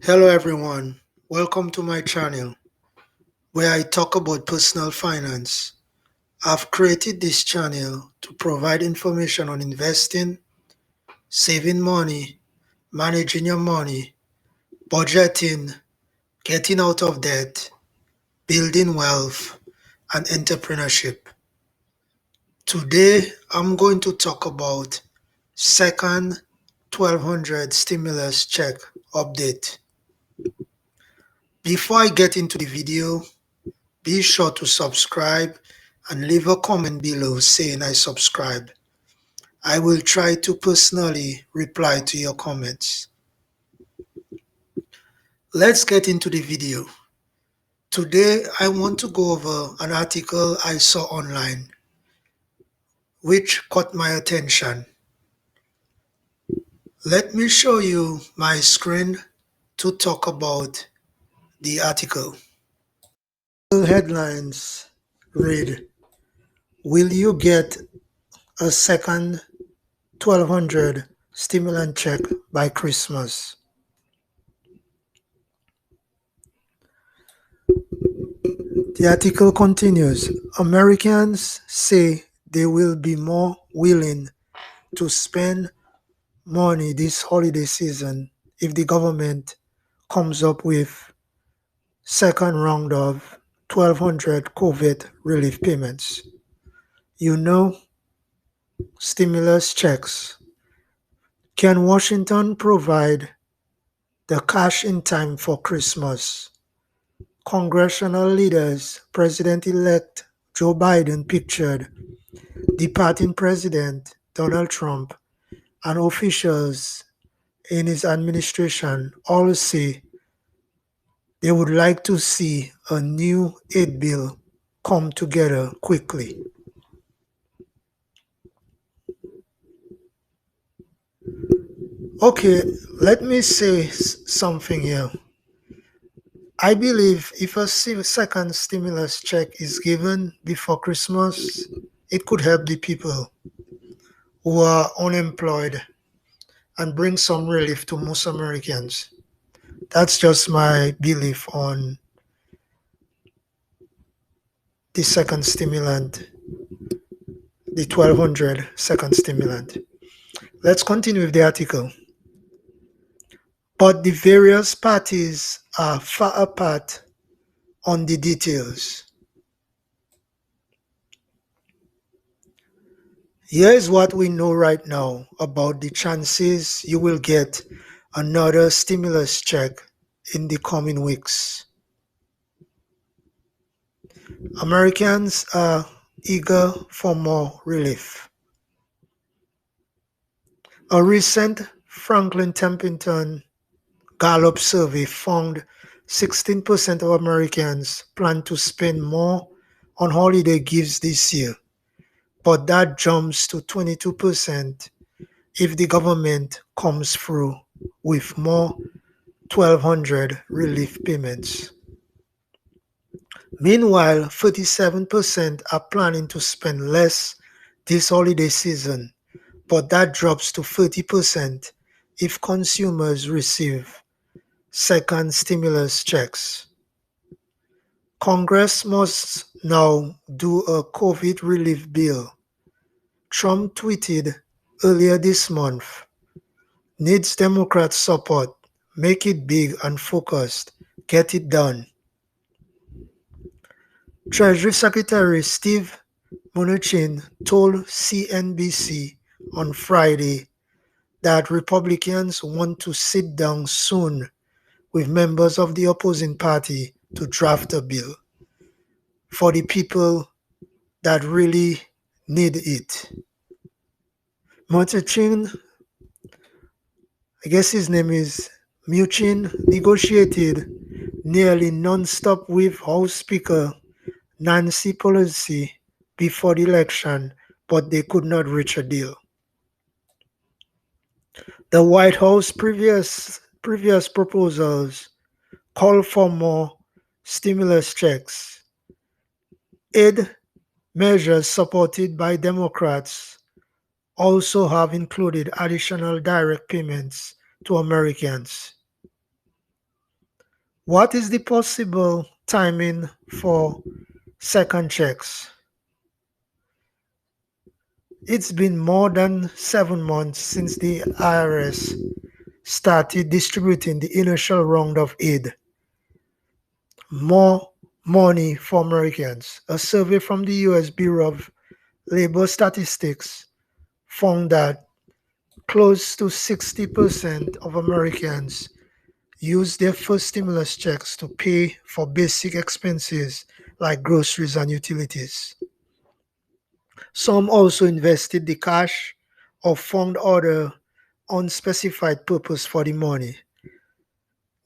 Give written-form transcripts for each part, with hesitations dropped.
Hello everyone, welcome to my channel where I talk about personal finance. I've created this channel to provide information on investing, saving money, managing your money, budgeting, getting out of debt, building wealth, and entrepreneurship. Today I'm going to talk about second 1200 stimulus check update. Before I get into the video, be sure to subscribe and leave a comment below saying I subscribe. I will try to personally reply to your comments. Let's get into the video. Today I want to go over an article I saw online which caught my attention. Let me show you my screen to talk about the article. The headlines read, "Will you get a second 1200 stimulant check by Christmas?" The article continues, Americans say they will be more willing to spend money this holiday season if the government comes up with second round of 1200 COVID relief payments. You know, stimulus checks. Can Washington provide the cash in time for Christmas? Congressional leaders, President-elect Joe Biden pictured departing President Donald Trump and officials in his administration all say they would like to see a new aid bill come together quickly. Okay, let me say something here. I believe if a second stimulus check is given before Christmas, it could help the people who are unemployed and bring some relief to most Americans. That's just my belief on the second stimulant, the 1200 second stimulant. Let's continue with the article. But the various parties are far apart on the details. Here is what we know right now about the chances you will get another stimulus check in the coming weeks. Americans are eager for more relief. A recent Franklin Templeton Gallup survey found 16% of Americans plan to spend more on holiday gifts this year, but that jumps to 22% if the government comes through with more 1200 relief payments. Meanwhile, 37% are planning to spend less this holiday season, but that drops to 30% if consumers receive second stimulus checks. Congress must now do a COVID relief bill. Trump tweeted earlier this month, needs Democrat support, make it big and focused, get it done. Treasury Secretary Steve Mnuchin told CNBC on Friday that Republicans want to sit down soon with members of the opposing party to draft a bill for the people that really need it. Mnuchin, I guess his name is Mnuchin, negotiated nearly non-stop with House Speaker Nancy Pelosi before the election, but they could not reach a deal. The White House previous proposals call for more stimulus checks. Aid measures supported by Democrats also have included additional direct payments to Americans. What is the possible timing for second checks? It's been more than 7 months since the IRS started distributing the initial round of aid. More money for Americans. A survey from the US Bureau of Labor Statistics found that close to 60% of Americans use their first stimulus checks to pay for basic expenses like groceries and utilities. Some also invested the cash or found other unspecified purpose for the money.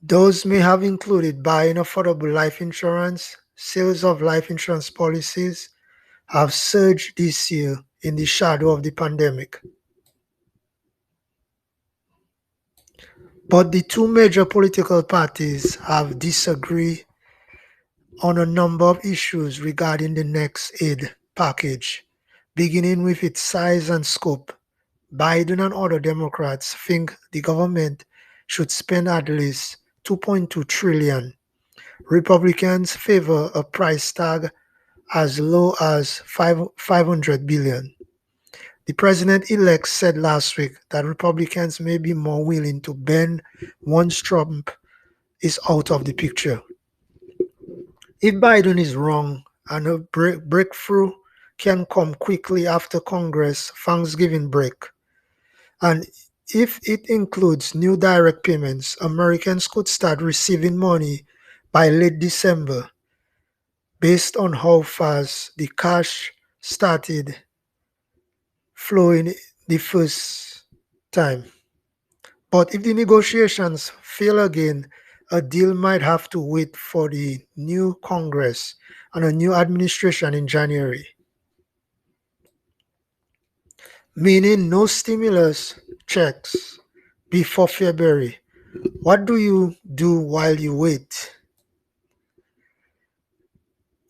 Those may have included buying affordable life insurance. Sales of life insurance policies have surged this year in the shadow of the pandemic. But the two major political parties have disagreed on a number of issues regarding the next aid package, beginning with its size and scope. Biden and other Democrats think the government should spend at least 2.2 trillion. Republicans favor a price tag as low as 500 billion. The president-elect said last week that Republicans may be more willing to bend once Trump is out of the picture. If Biden is wrong and a breakthrough can come quickly after Congress Thanksgiving break, and if it includes new direct payments, Americans could start receiving money by late December based on how fast the cash started flowing the first time. But if the negotiations fail again, a deal might have to wait for the new Congress and a new administration in January, meaning no stimulus checks before February. What do you do while you wait?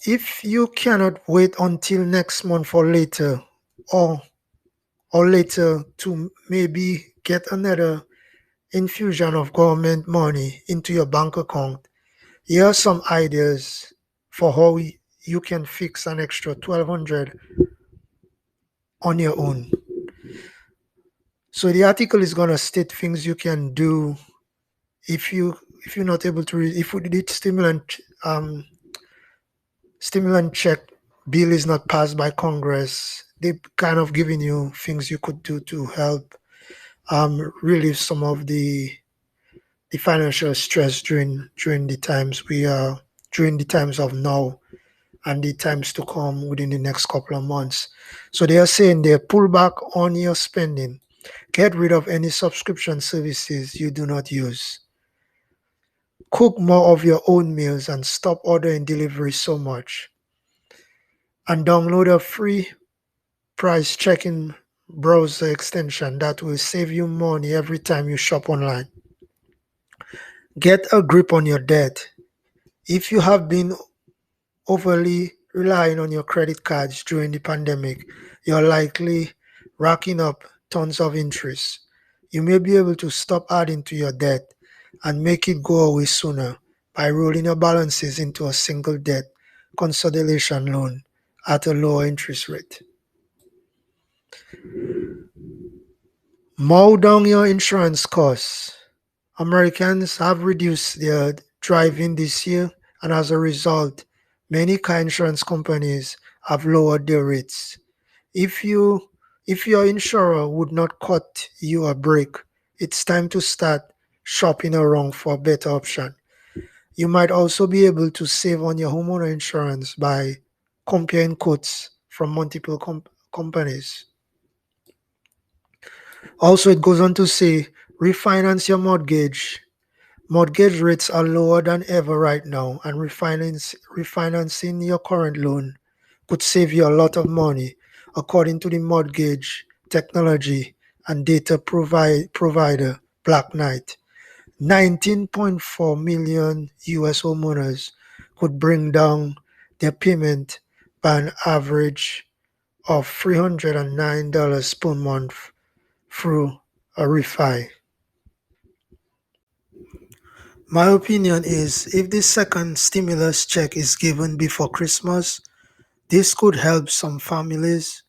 If you cannot wait until next month or later, or later to maybe get another infusion of government money into your bank account, here are some ideas for how you can fix an extra 1200 on your own. So the article is gonna state things you can do if you're not able to if the stimulant check bill is not passed by Congress. They kind of giving you things you could do to help relieve some of the financial stress during the times we are during the times of now and the times to come within the next couple of months. So they are saying they pull back on your spending, get rid of any subscription services you do not use, cook more of your own meals and stop ordering delivery so much, and download a free price checking browser extension that will save you money every time you shop online. Get a grip on your debt. If you have been overly relying on your credit cards during the pandemic, you're likely racking up tons of interest. You may be able to stop adding to your debt and make it go away sooner by rolling your balances into a single debt consolidation loan at a lower interest rate. Mow down your insurance costs. Americans have reduced their driving this year, and as a result, many car insurance companies have lowered their rates. If you if your insurer would not cut you a break, it's time to start shopping around for a better option. You might also be able to save on your homeowner insurance by comparing quotes from multiple companies. Also, it goes on to say refinance your mortgage. Mortgage rates are lower than ever right now, and refinancing your current loan could save you a lot of money, according to the mortgage technology and data provider Black Knight. 19.4 million US homeowners could bring down their payment by an average of $309 per month through a refi. My opinion is if the second stimulus check is given before Christmas, this could help some families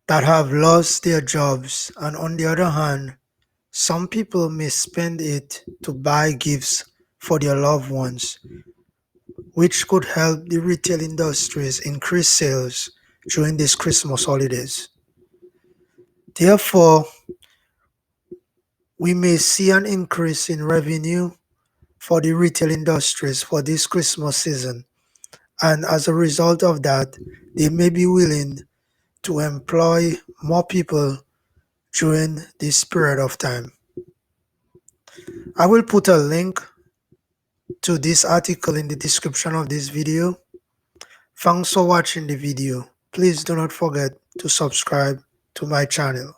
that have lost their jobs, and on the other hand, some people may spend it to buy gifts for their loved ones, which could help the retail industries increase sales during these Christmas holidays. Therefore, we may see an increase in revenue for the retail industries for this Christmas season. And as a result of that, they may be willing to employ more people during this period of time. I will put a link to this article in the description of this video. Thanks for watching the video. Please do not forget to subscribe to my channel.